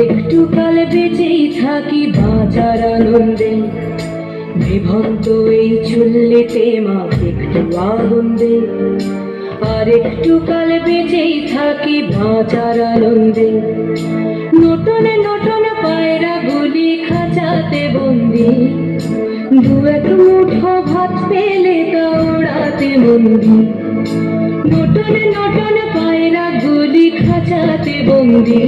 একটু কাল বেঁচেই থাকি বাঁচার আনন্দে, বিভক্ত এই চুল্লিতে মা একটু আগুন দে। আর একটু কাল বেঁচেই থাকি বাঁচার আনন্দে, নতুন নতুন পায়রা গুলি খাঁচাতে বন্দি, দু এক মুঠো ভাত পেলে তা ওড়াতে বন্দি। নতুন নতুন পায়রা গুলি খাঁচাতে বন্দি।